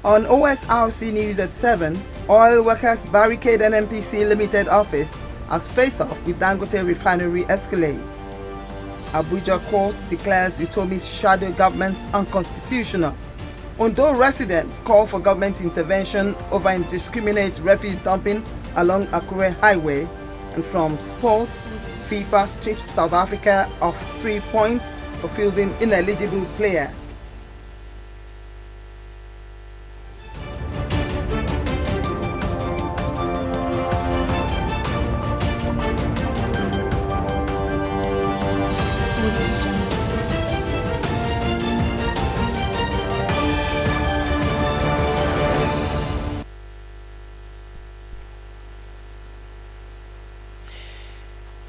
On OSRC News at 7, oil workers barricade NNPC Limited office as face-off with Dangote refinery escalates. Abuja court declares Utomi's shadow government unconstitutional. Ondo residents call for government intervention over indiscriminate refuse dumping along Akure Highway. And from sports, FIFA strips South Africa of 3 points for fielding ineligible player.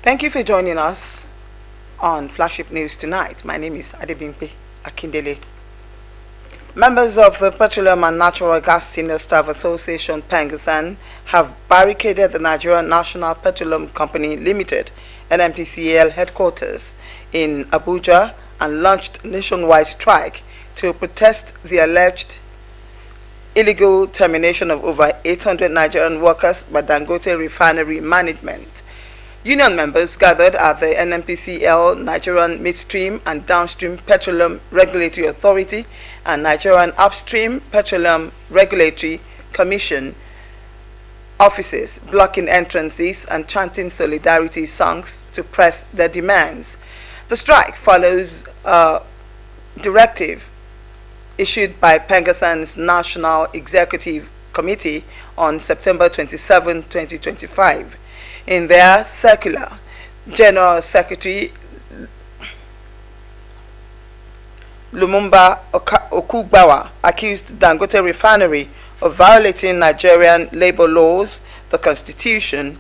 Thank you for joining us on Flagship News tonight. My name is Adebimpe Akindele. Members of the Petroleum and Natural Gas Senior Staff Association, Pengusan, have barricaded the Nigerian National Petroleum Company Limited, NNPCL headquarters in Abuja and launched nationwide strike to protest the alleged illegal termination of over 800 Nigerian workers by Dangote refinery management. Union members gathered at the NNPCL, Nigerian Midstream and Downstream Petroleum Regulatory Authority and Nigerian Upstream Petroleum Regulatory Commission offices, blocking entrances and chanting solidarity songs to press their demands. The strike follows a directive issued by Pengusan's National Executive Committee on September 27, 2025. In their circular, General Secretary Lumumba Okugbawa accused Dangote Refinery of violating Nigerian labor laws, the Constitution,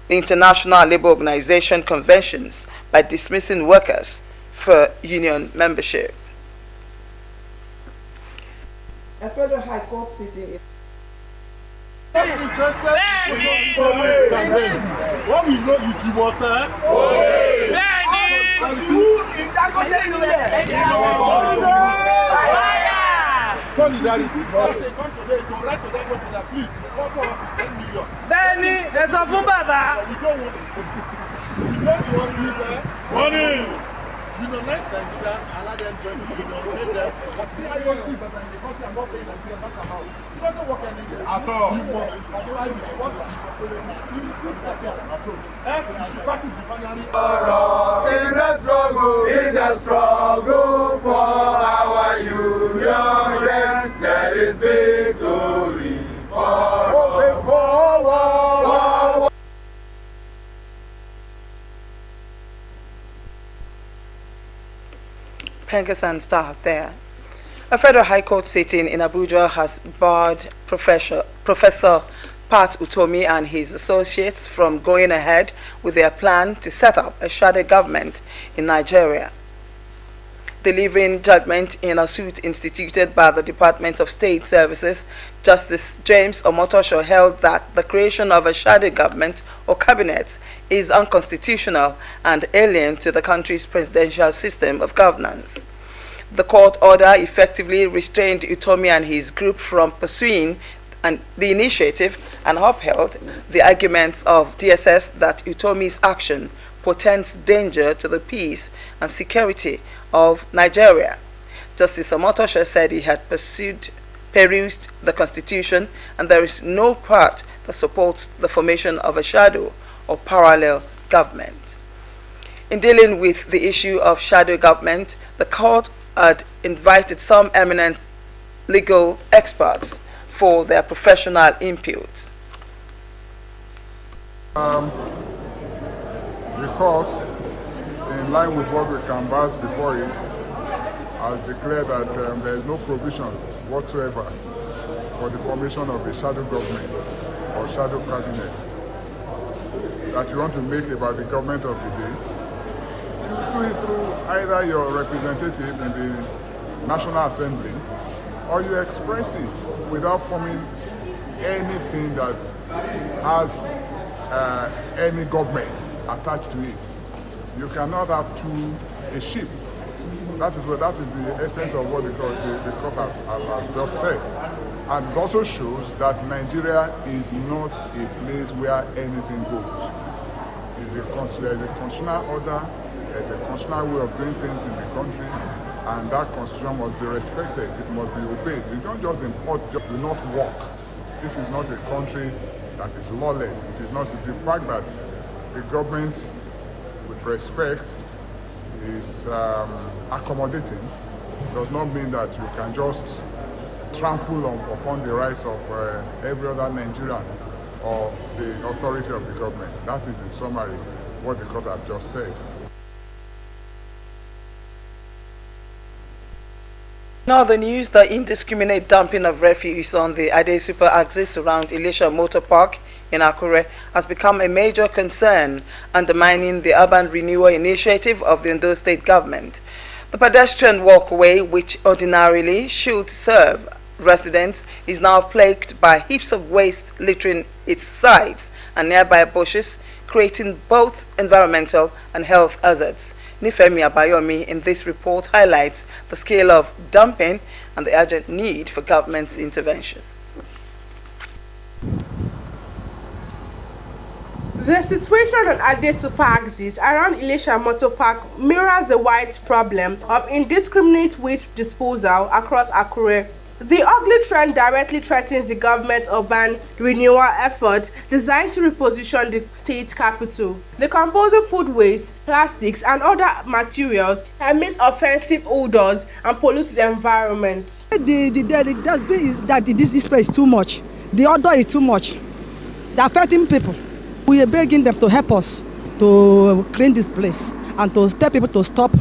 the International Labour Organization conventions by dismissing workers for union membership. A federal high court sitting interested? What we know is he was solidarity. Come today, go right to that person, please. Come for 10 million. Benny, there's a boom, Baba. We don't want it. We don't want it. Money. You know, next time you can allow them join the union, make them. But the IOC, but in the country, I'm not paying Nigeria back amount. It doesn't work anywhere. At all. You must. That's why you want to in the struggle for our union, yes, there is victory for us. Pengusan staff there. A federal high court sitting in Abuja has barred Professor Pat Utomi and his associates from going ahead with their plan to set up a shadow government in Nigeria. Delivering judgment in a suit instituted by the Department of State Services, Justice James Omotosho held that the creation of a shadow government or cabinet is unconstitutional and alien to the country's presidential system of governance. The court order effectively restrained Utomi and his group from pursuing the initiative and upheld the arguments of DSS that Utomi's action portends danger to the peace and security of Nigeria. Justice Omotosho said he had perused the Constitution and there is no part that supports the formation of a shadow or parallel government. In dealing with the issue of shadow government, the court had invited some eminent legal experts for their professional input. The court, in line with what we canvassed before it, has declared that there is no provision whatsoever for the formation of a shadow government or shadow cabinet that you want to make about the government of the day. You do it through either your representative in the National Assembly or you express it without forming anything that has any government attached to it. You cannot have a ship That is the essence of what the court has just said. And it also shows that Nigeria is not a place where anything goes. There's a constitutional order, there's a constitutional way of doing things in the country, and that constitution must be respected, it must be obeyed. You don't just import, just do not work. This is not a country that is lawless. It is not the fact that the government, with respect, is accommodating does not mean that you can just trample upon the rights of every other Nigerian or the authority of the government. That is in summary what the court have just said. Now the news, the indiscriminate dumping of refuse on the Ade Super axis around Ilesha Motor Park in Akure has become a major concern, undermining the urban renewal initiative of the Ondo State government. The pedestrian walkway, which ordinarily should serve residents, is now plagued by heaps of waste littering its sides and nearby bushes, creating both environmental and health hazards. Nifemi Abayomi in this report highlights the scale of dumping and the urgent need for government's intervention. The situation on Ade Super axis around Ilesha Motor Park mirrors the wide problem of indiscriminate waste disposal across Akure. The ugly trend directly threatens the government's urban renewal efforts designed to reposition the state capital. Decomposing food waste, plastics, and other materials emit offensive odors and pollute the environment. The dustbin is that this place is too much. The odor is too much. They're affecting people. We are begging them to help us to clean this place and to tell people to stop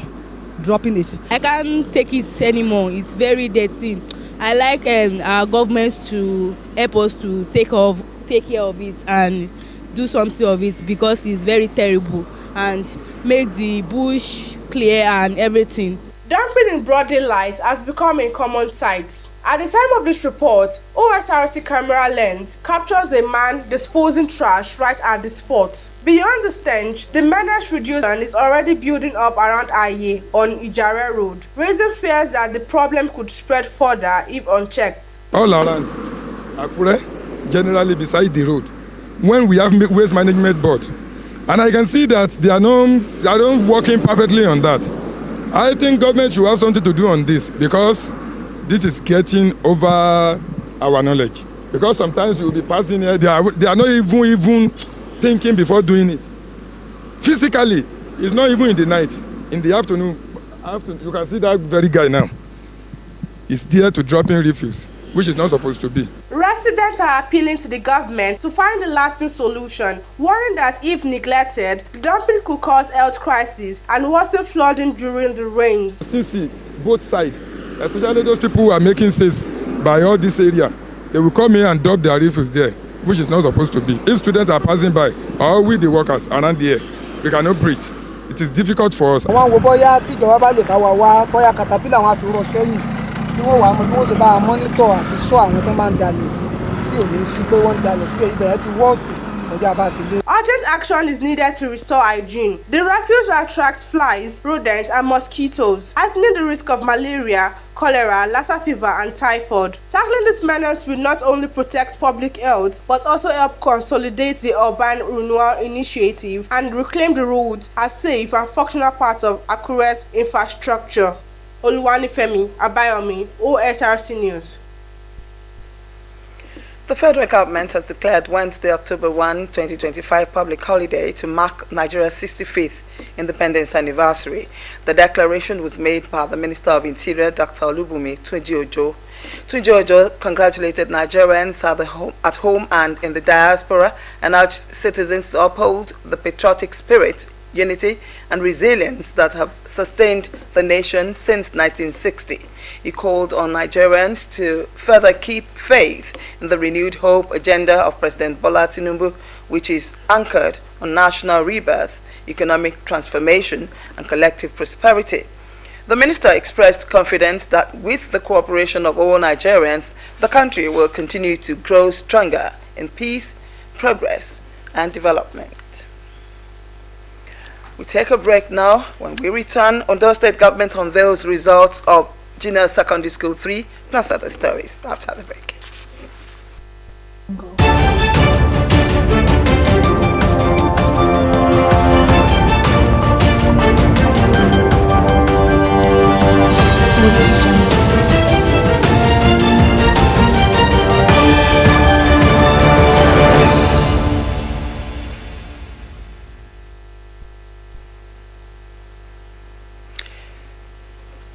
dropping it. I can't take it anymore. It's very dirty. I like our government to help us to take care of it and do something of it, because it's very terrible, and make the bush clear and everything. Dumping in broad daylight has become a common sight. At the time of this report, Osrc camera lens captures a man disposing trash right at the spot. Beyond the stench, the menace reducer is already building up around Aye on Ijare Road, raising fears that the problem could spread further if unchecked. All around Akure, generally beside the road, when we have waste management board, and I can see that they are not working perfectly on that. I think government should have something to do on this, because this is getting over our knowledge. Because sometimes you will be passing here, they are not even thinking before doing it. Physically, it's not even in the night. In the afternoon, you can see that very guy now. He's there to drop in refuse, which is not supposed to be. Residents are appealing to the government to find a lasting solution, warning that if neglected, dumping could cause health crises and worsen flooding during the rains. Still see both sides, especially those people who are making sales by all this area. They will come here and dump their refuse there, which is not supposed to be. If students are passing by, or with the workers around the air, we cannot breathe. It is difficult for us. Tí wọ́n wà mọ́ bí wọ́n ṣe bá a mọ́nítọ̀ àti sọ àwọn tó máa ń dalẹ̀ sí tí ò ní sí pé wọ́n ń dalẹ̀ síbẹ̀ ibẹ̀ ti worst ọjà bá ṣe lé. Urgent action is needed to restore hygiene. The refuse attracts flies, rodents, and mosquitoes, heightening the risk of malaria, cholera, Lassa fever, and typhoid. Tackling this menace will not only protect public health but also help consolidate the urban renewal initiative and reclaim the roads as safe and functional part of Akure's infrastructure. Oluwanifemi Abayomi, Osrc News. The federal government has declared Wednesday, October 1, 2025 public holiday to mark Nigeria's 65th independence anniversary. The declaration was made by the Minister of Interior, Dr. Olubunmi Tunji-Ojo. Tunji-Ojo congratulated Nigerians at home and in the diaspora and urged citizens to uphold the patriotic spirit, unity and resilience that have sustained the nation since 1960. He called on Nigerians to further keep faith in the renewed hope agenda of President Bola Tinubu, which is anchored on national rebirth, economic transformation and collective prosperity. The minister expressed confidence that with the cooperation of all Nigerians, the country will continue to grow stronger in peace, progress and development. We take a break now. When we return, Ondo State government unveils results of Junior Secondary School 3 plus other stories after the break.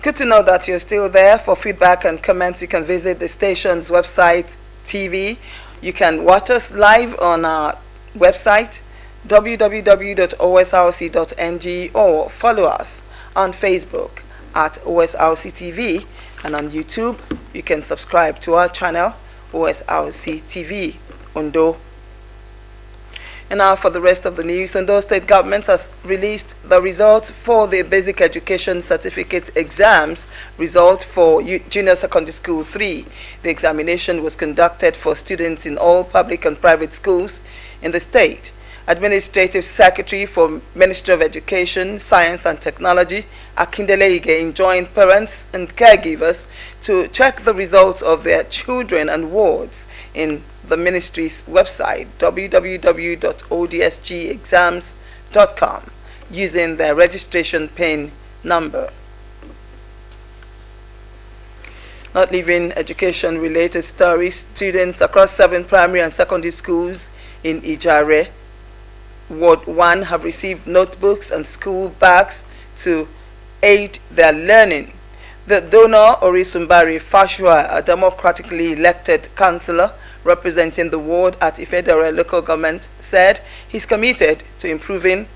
Good to know that you're still there. For feedback and comments, you can visit the station's website, TV. You can watch us live on our website, www.osrc.ng, or follow us on Facebook at OSRC TV, and on YouTube, you can subscribe to our channel, OSRC TV, Ondo. And now for the rest of the news, Ondo State government has released the results for the Basic Education Certificate exams result for Junior Secondary School 3. The examination was conducted for students in all public and private schools in the state. Administrative Secretary for Ministry of Education, Science and Technology, Akindele Ige, enjoined parents and caregivers to check the results of their children and wards in the ministry's website, www.odsgexams.com, using their registration PIN number. Not leaving education-related stories, students across 7 primary and secondary schools in Ijare, Ward 1, have received notebooks and school bags to aid their learning. The donor, Orisumbari Fashua, a democratically elected councillor representing the ward at Ifedere local government, said he's committed to improving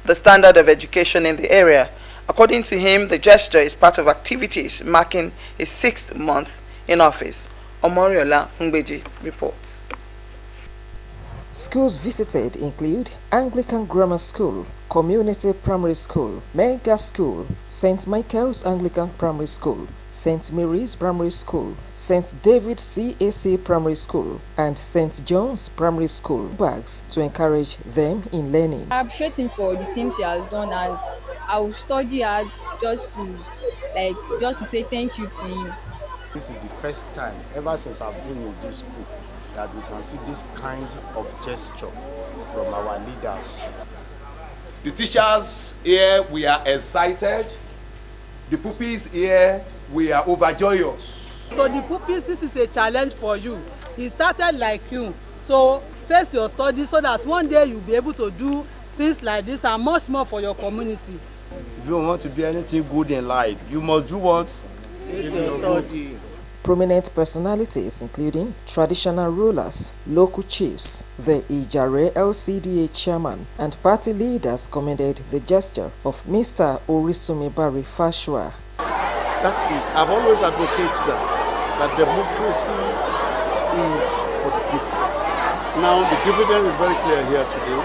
the standard of education in the area. According to him, the gesture is part of activities marking his 6th month in office. Omoriola Ngbeji reports. Schools visited include Anglican Grammar School, Community Primary School, Mega School, St. Michael's Anglican Primary School, St. Mary's Primary School, St. David CAC Primary School, and St. John's Primary School bags to encourage them in learning. I appreciate him for the things he has done, and I will study hard just to say thank you to him. This is the first time ever since I've been in this school that we can see this kind of gesture from our leaders. The teachers here, we are excited. The pupils here, we are overjoyous. So the pupils, this is a challenge for you. It started like you. So face your studies so that one day you'll be able to do things like this and much more for your community. If you want to be anything good in life, you must do what? Face your study. Prominent personalities including traditional rulers, local chiefs, the Ijare LCDA chairman, and party leaders commended the gesture of Mr. Orisumibari Fashua. That is, I've always advocated that democracy is for the people. Now the dividend is very clear here today,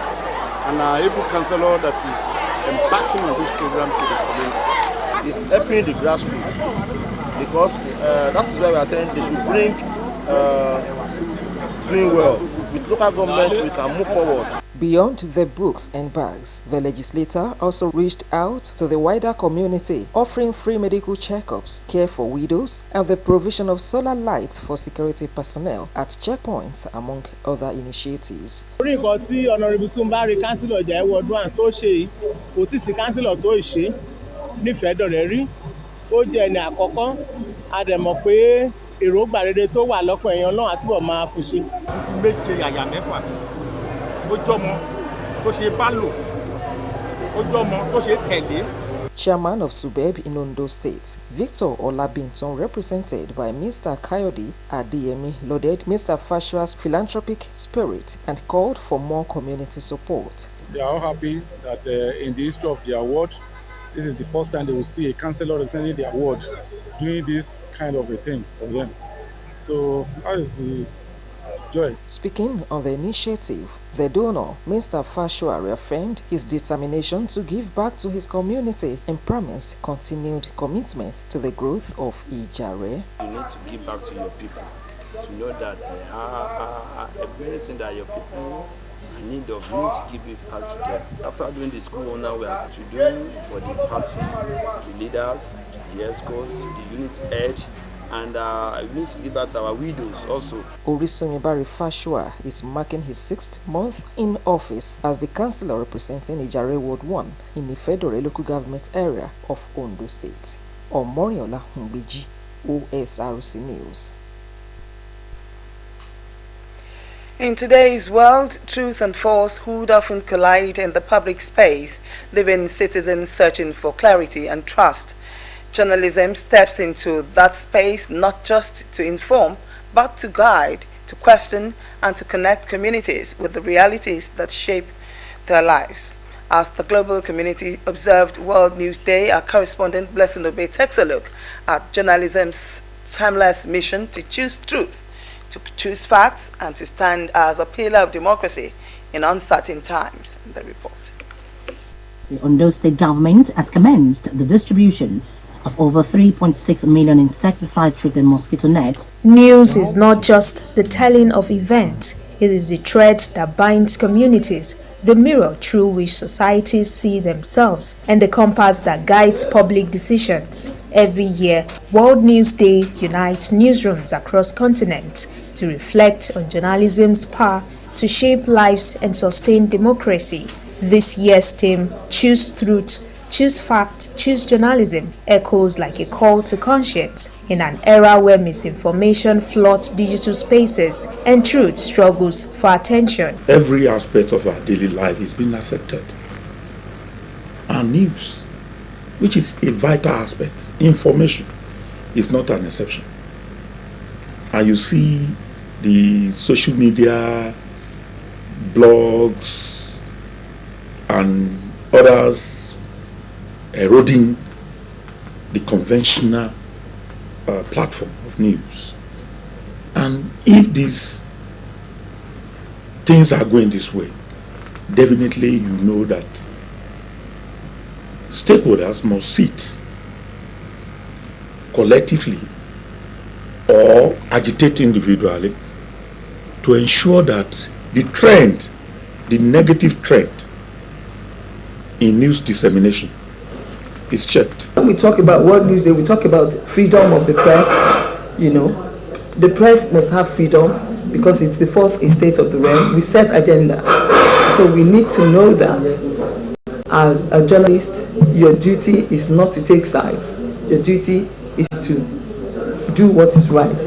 and our able councillor that is embarking on this program should be commended. It's helping the grassroots. Because that is why we are saying they should bring doing well. With local government, we can move forward. Beyond the books and bags, the legislator also reached out to the wider community, offering free medical checkups, care for widows, and the provision of solar lights for security personnel at checkpoints, among other initiatives. Orí nǹkan tí Honourable Sumbari councillor Ìjàyè Ward 1 tó ṣe yìí, kò tí sí councillor tó ṣe nífẹ̀ẹ́dọ̀rẹ́ rí. Ó jẹ́ ẹni àkọ́kọ́, a dẹ̀ mọ̀ pé èròǹgbà rere tó wà lọ́kàn èèyàn náà àtúbọ̀ máa fún ṣe. Méje àyà mẹ́fà, ó jọmọ tó ṣe bá lò, ó jọmọ tó ṣe tẹ̀lé. Chairman of SUBEB in Ondo State, Victor Olabinton, represented by Mr. Kayode Adeyemi, lauded Mr. Fashua's philanthropic spirit and called for more community support. They are all happy that in the history of their ward, this is the first time they will see a councillor representing their ward doing this kind of a thing for them. So that is the joy. Speaking on the initiative, the donor, Mr. Fashua, reaffirmed his determination to give back to his community and promised continued commitment to the growth of Ijare. You need to give back to your people, to know that anything that your people We need to give it back to them. After doing the school now, we have to do for the party, the leaders, the escorts, the unit head, and we need to give back to our widows also. Orisonyebari Fashua is marking his 6th month in office as the councillor representing Ijare Ward 1 in the Fedore local government area of Ondo State. Omoriola Humbiji, Osrc News. In today's world, truth and falsehood often collide in the public space, leaving citizens searching for clarity and trust. Journalism steps into that space not just to inform, but to guide, to question, and to connect communities with the realities that shape their lives. As the global community observed World News Day, our correspondent Blessing Obey takes a look at journalism's timeless mission to choose truth, to choose facts, and to stand as a pillar of democracy in uncertain times. The report. The Ondo State government has commenced the distribution of over 3.6 million insecticide-treated mosquito net. News is not just the telling of events, it is the thread that binds communities, the mirror through which societies see themselves, and the compass that guides public decisions. Every year, World News Day unites newsrooms across continents to reflect on journalism's power to shape lives and sustain democracy. This year's theme, Choose Truth, Choose Fact, Choose Journalism, echoes like a call to conscience in an era where misinformation floods digital spaces and truth struggles for attention. Every aspect of our daily life is being affected. Our news, which is a vital aspect, information, is not an exception. And you see the social media, blogs, and others eroding the conventional platform of news. And if these things are going this way, definitely you know that stakeholders must sit collectively or agitate individually to ensure that the trend, the negative trend in news dissemination is checked. When we talk about World News Day, we talk about freedom of the press. You know, the press must have freedom because it's the fourth estate of the realm. We set agenda. So we need to know that as a journalist, your duty is not to take sides. Your duty is to do what is right,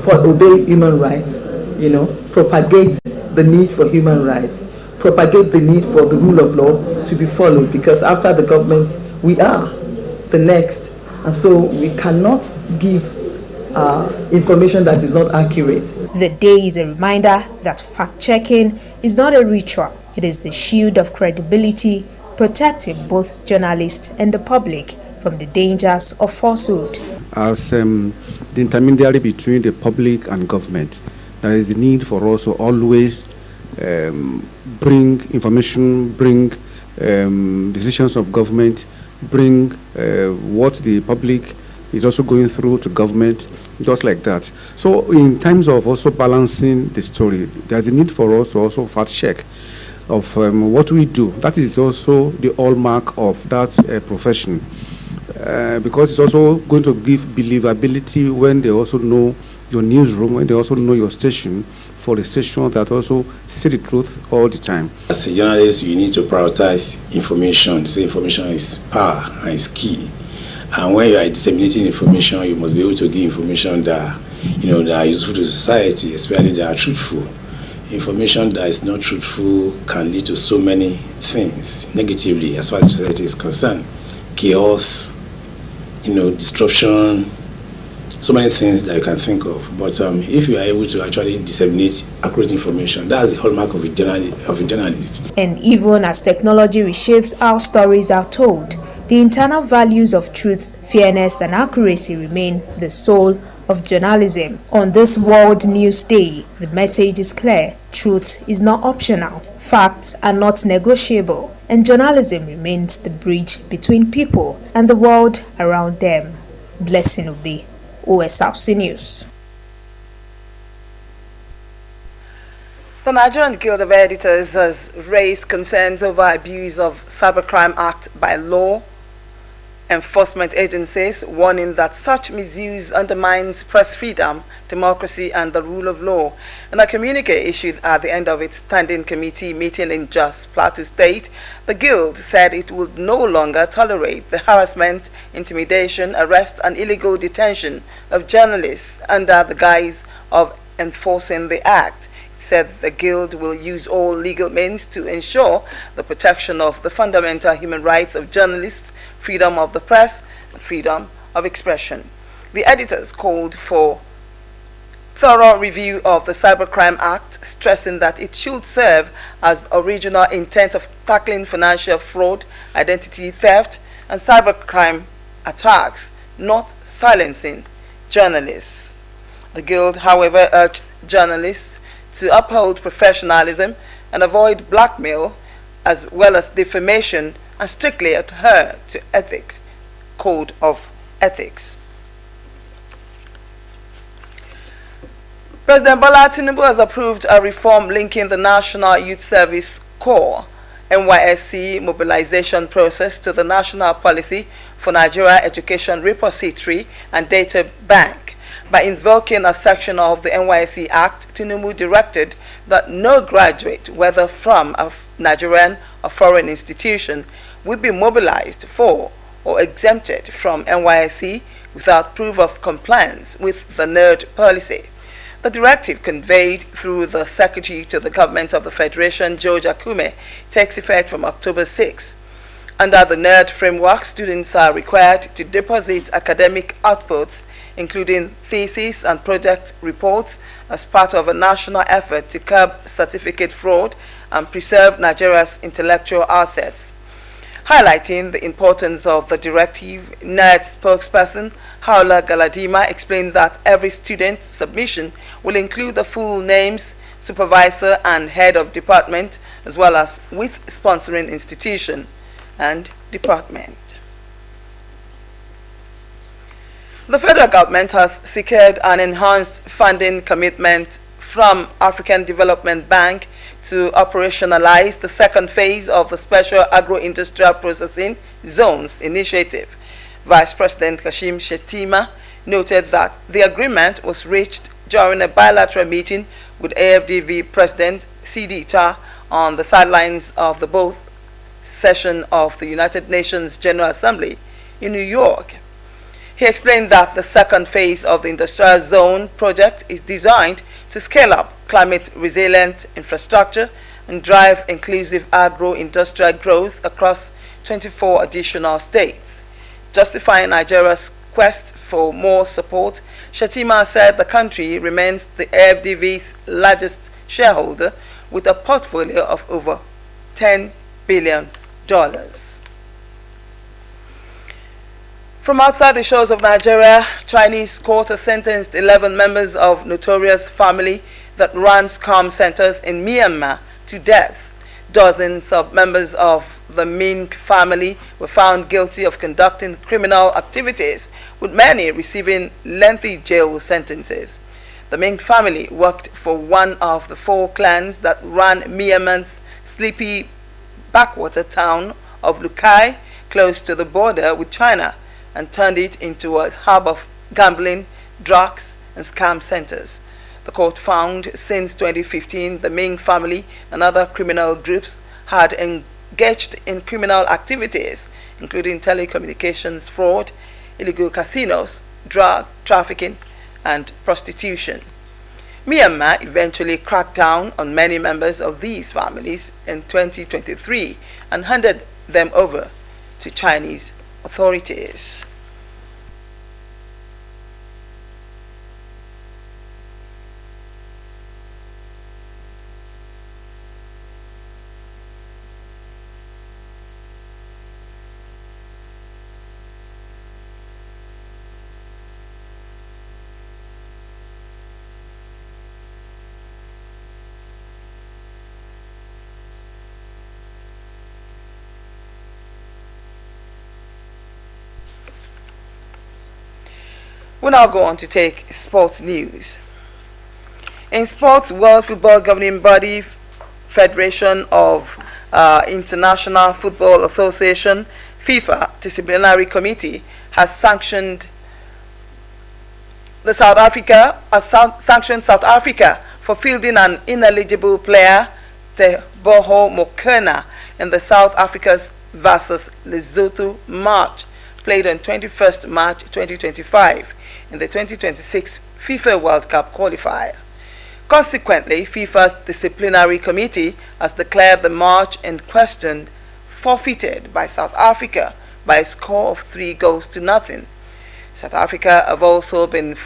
for obey human rights, you know, propagate the need for human rights, propagate the need for the rule of law to be followed, because after the government, we are the next. And so we cannot give information that is not accurate. The day is a reminder that fact-checking is not a ritual. It is the shield of credibility, protecting both journalists and the public from the dangers of falsehood. As the intermediary between the public and government, there is the need for us to always bring information, bring decisions of government, bring what the public is also going through to government, just like that. So in terms of also balancing the story, there's a need for us to also fact check of what we do. That is also the hallmark of that profession, because it's also going to give believability when they also know your newsroom, when they also know your station, for the station that also say the truth all the time. As a journalist, you need to prioritize information. This information is power and is key. And when you are disseminating information, you must be able to give information that, you know, that are useful to society, especially that are truthful. Information that is not truthful can lead to so many things negatively as far as society is concerned. Chaos, you know, disruption, so many things that you can think of. But if you are able to actually disseminate accurate information, that's the hallmark of a journalist. And even as technology reshapes how stories are told, the internal values of truth, fairness, and accuracy remain the soul of journalism. On this World News Day, the message is clear. Truth is not optional. Facts are not negotiable. And journalism remains the bridge between people and the world around them. Blessing Obi, Osrc News. The Nigerian Guild of Editors has raised concerns over abuse of Cybercrime Act by law enforcement agencies, warning that such misuse undermines press freedom, democracy, and the rule of law. In a communique issued at the end of its standing committee meeting in Jos, Plateau State, the Guild said it would no longer tolerate the harassment, intimidation, arrest, and illegal detention of journalists under the guise of enforcing the act. Said the Guild will use all legal means to ensure the protection of the fundamental human rights of journalists, freedom of the press, and freedom of expression. The editors called for thorough review of the Cybercrime Act, stressing that it should serve as original intent of tackling financial fraud, identity theft, and cybercrime attacks, not silencing journalists. The Guild, however, urged journalists to uphold professionalism and avoid blackmail as well as defamation, and strictly adhere to ethics, code of ethics. President Bola Tinubu has approved a reform linking the National Youth Service Corps NYSC mobilization process to the National Policy for Nigeria Education Repository and Data Bank. By invoking a section of the NYSC Act, Tinubu directed that no graduate, whether from a Nigerian or foreign institution, would be mobilized for or exempted from NYSC without proof of compliance with the NERD policy. The directive, conveyed through the Secretary to the Government of the Federation, George Akume, takes effect from October 6. Under the NERD framework, students are required to deposit academic outputs, including thesis and project reports, as part of a national effort to curb certificate fraud and preserve Nigeria's intellectual assets. Highlighting the importance of the directive, NERD spokesperson Haula Galadima explained that every student's submission will include the full names, supervisor and head of department, as well as with sponsoring institution and department. The federal government has secured an enhanced funding commitment from African Development Bank to operationalize the second phase of the Special Agro-Industrial Processing Zones initiative. Vice President Kashim Shettima noted that the agreement was reached during a bilateral meeting with AFDV President Sidi Tar on the sidelines of the both session of the United Nations General Assembly in New York. He explained that the second phase of the Industrial Zone project is designed to scale up climate-resilient infrastructure and drive inclusive agro-industrial growth across 24 additional states. Justifying Nigeria's quest for more support, Shettima said the country remains the AFDV's largest shareholder with a portfolio of over $10 billion. From outside the shores of Nigeria, Chinese court has sentenced 11 members of notorious family that runs calm centers in Myanmar to death. Dozens of members of the Ming family were found guilty of conducting criminal activities, with many receiving lengthy jail sentences. The Ming family worked for one of the 4 clans that ran Myanmar's sleepy backwater town of Lukai, close to the border with China, and turned it into a hub of gambling, drugs, and scam centers. The court found since 2015 the Ming family and other criminal groups had engaged in criminal activities, including telecommunications fraud, illegal casinos, drug trafficking, and prostitution. Myanmar eventually cracked down on many members of these families in 2023 and handed them over to Chinese authorities. We now go on to take sports news. In sports, World Football Governing Body, Federation of International Football Association, FIFA Disciplinary Committee has sanctioned South Africa for fielding an ineligible player, Teboho Mokoena, in the South Africa's versus Lesotho match played on 21st March 2025 in the 2026 FIFA World Cup qualifier. Consequently, FIFA's disciplinary committee has declared the match in question forfeited by South Africa by a score of 3-0. South Africa have also been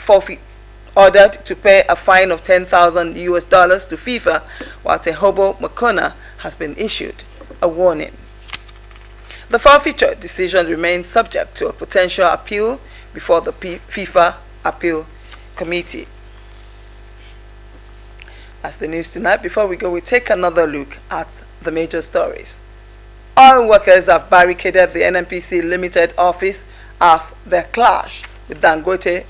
ordered to pay a fine of $10,000 to FIFA, while Teboho Mokoena has been issued a warning. The forfeiture decision remains subject to a potential appeal before the FIFA Appeal Committee. That's the news tonight. Before we go, we take another look at the major stories. Oil workers have barricaded the NNPC Limited office as their clash with Dangote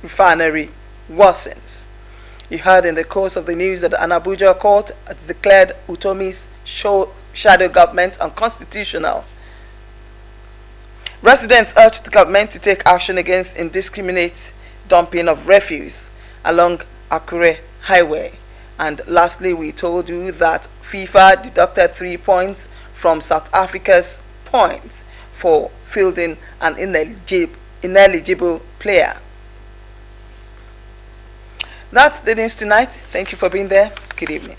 refinery worsens. You heard in the course of the news that an Abuja court has declared Utomi's shadow government unconstitutional. Residents urged the government to take action against indiscriminate dumping of refuse along Akure Highway. And lastly, we told you that FIFA deducted 3 points from South Africa's points for fielding an ineligible player. That's the news tonight. Thank you for being there. Good evening.